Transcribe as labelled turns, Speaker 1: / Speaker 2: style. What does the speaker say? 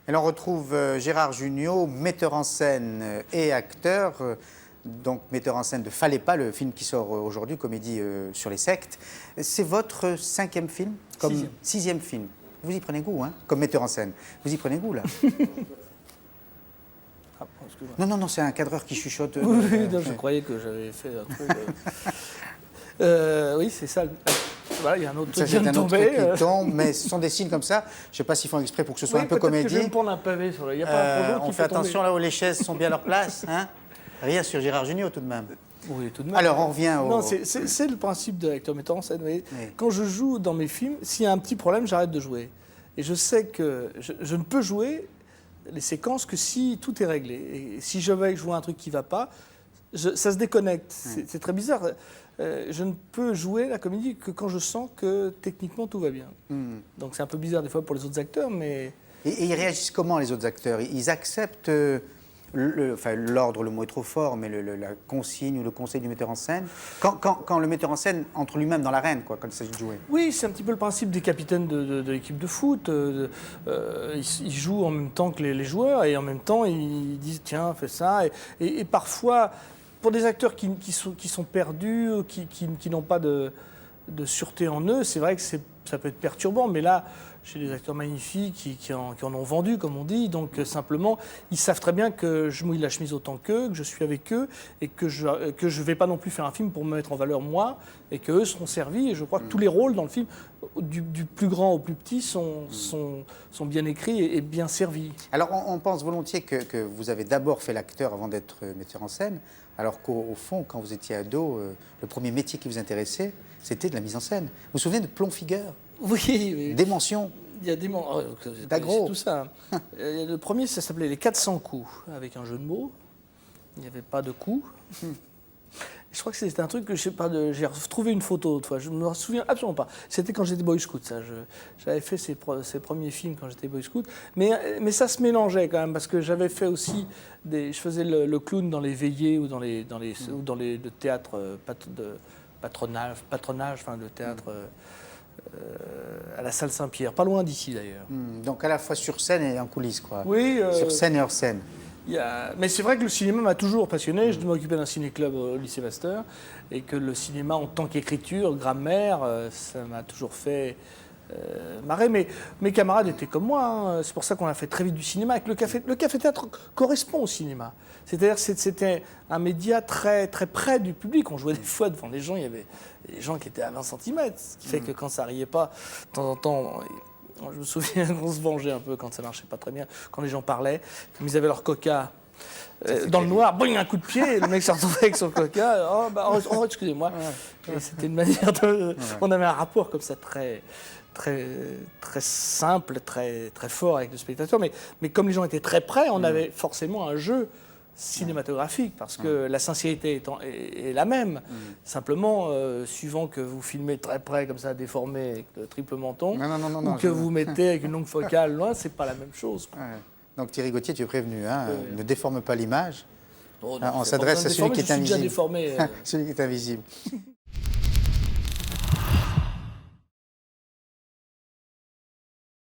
Speaker 1: Et l'on retrouve Gérard Jugnot, metteur en scène et acteur, donc metteur en scène de Fallait pas, le film qui sort aujourd'hui, comédie sur les sectes. C'est votre 5e film? Comme 6e film. Vous y prenez goût, hein, comme metteur en scène. Vous y prenez goût, là? Non, non, non, c'est un cadreur qui chuchote.
Speaker 2: Oui, non, je croyais que j'avais fait un truc. Oui, c'est ça. Voilà, il y a un autre truc qui vient de tomber.
Speaker 1: Qui tombe, mais ce sont des signes comme ça. Je ne sais pas s'ils font exprès pour que ce soit un peu comédie.
Speaker 2: Je vais me prendre un pavé sur le. Il y a pas un projet qui
Speaker 1: on fait attention là où les chaises sont bien à leur place. Hein, rien sur Gérard Jugnot tout de même.
Speaker 2: Oui, tout de même.
Speaker 1: Alors on revient au.
Speaker 2: Non, c'est le principe de l'acteur metteur en scène. Vous voyez. Oui. Quand je joue dans mes films, s'il y a un petit problème, j'arrête de jouer. Et je sais que je ne peux jouer les séquences que si tout est réglé. Et si je vais jouer un truc qui ne va pas, ça se déconnecte. Oui. C'est très bizarre. Je ne peux jouer la comédie que quand je sens que techniquement tout va bien. Donc c'est un peu bizarre des fois pour les autres acteurs, mais...
Speaker 1: Et ils réagissent comment les autres acteurs? Ils acceptent l'ordre, le mot est trop fort, mais la consigne ou le conseil du metteur en scène, quand le metteur en scène entre lui-même dans l'arène, quoi, quand il s'agit de jouer.
Speaker 2: Oui, c'est un petit peu le principe des capitaines de l'équipe de foot. Ils jouent en même temps que les joueurs et en même temps ils disent tiens, fais ça. Et parfois, pour des acteurs qui sont perdus, qui n'ont pas de sûreté en eux, c'est vrai que ça peut être perturbant, mais là, j'ai des acteurs magnifiques qui en ont vendu, comme on dit, donc simplement, ils savent très bien que je mouille la chemise autant qu'eux, que je suis avec eux, et que je ne vais pas non plus faire un film pour me mettre en valeur moi, et qu'eux seront servis, et je crois que tous les rôles dans le film, du plus grand au plus petit, sont bien écrits et bien servis.
Speaker 1: Alors, on pense volontiers que vous avez d'abord fait l'acteur avant d'être metteur en scène, alors qu'au fond, quand vous étiez ado, le premier métier qui vous intéressait, c'était de la mise en scène. Vous vous souvenez de Plomb Figueur?
Speaker 2: Oui.
Speaker 1: Des mentions.
Speaker 2: Il y a des
Speaker 1: d'agro.
Speaker 2: Tout ça. Le premier, ça s'appelait Les 400 coups, avec un jeu de mots. Il n'y avait pas de coups. Je crois que c'était un truc que je sais pas. J'ai retrouvé une photo autrefois. Je ne me souviens absolument pas. C'était quand j'étais Boy Scout, ça. J'avais fait ces premiers films quand j'étais Boy Scout. Mais ça se mélangeait quand même, parce que j'avais fait aussi je faisais le clown dans les veillées ou dans le théâtre patronage, enfin le théâtre. À la salle Saint-Pierre, pas loin d'ici d'ailleurs.
Speaker 1: Donc à la fois sur scène et en coulisses, quoi.
Speaker 2: Oui.
Speaker 1: Sur scène et hors scène.
Speaker 2: Mais c'est vrai que le cinéma m'a toujours passionné. Je m'occupais d'un ciné-club au lycée Pasteur, et que le cinéma en tant qu'écriture, grammaire, ça m'a toujours fait marrer. Mais mes camarades étaient comme moi. Hein. C'est pour ça qu'on a fait très vite du cinéma. Le café-théâtre correspond au cinéma. C'est-à-dire que c'était un média très, très près du public. On jouait des fois devant les gens. Il y avait des gens qui étaient à 20 cm. Ce qui fait que quand ça riait pas, de temps en temps... Je me souviens qu'on se vengeait un peu quand ça marchait pas très bien, quand les gens parlaient, comme ils avaient leur coca dans le noir, boing, un coup de pied, et le mec se retrouvait avec son coca, excusez-moi. Et c'était une manière de... On avait un rapport comme ça très, très, très simple, très, très fort avec le spectateur, mais comme les gens étaient très près, on avait forcément un jeu cinématographique, parce que la sincérité est la même. Simplement, suivant que vous filmez très près, comme ça, déformé, avec le triple menton, ou que vous mettez avec une longue focale loin, c'est pas la même chose.
Speaker 1: Ouais. Donc Thierry Gauthier, tu es prévenu, hein, ne déforme pas l'image.
Speaker 2: Oh, non,
Speaker 1: on s'adresse à celui qui est invisible.
Speaker 2: Déjà déformé.
Speaker 1: Celui qui est invisible.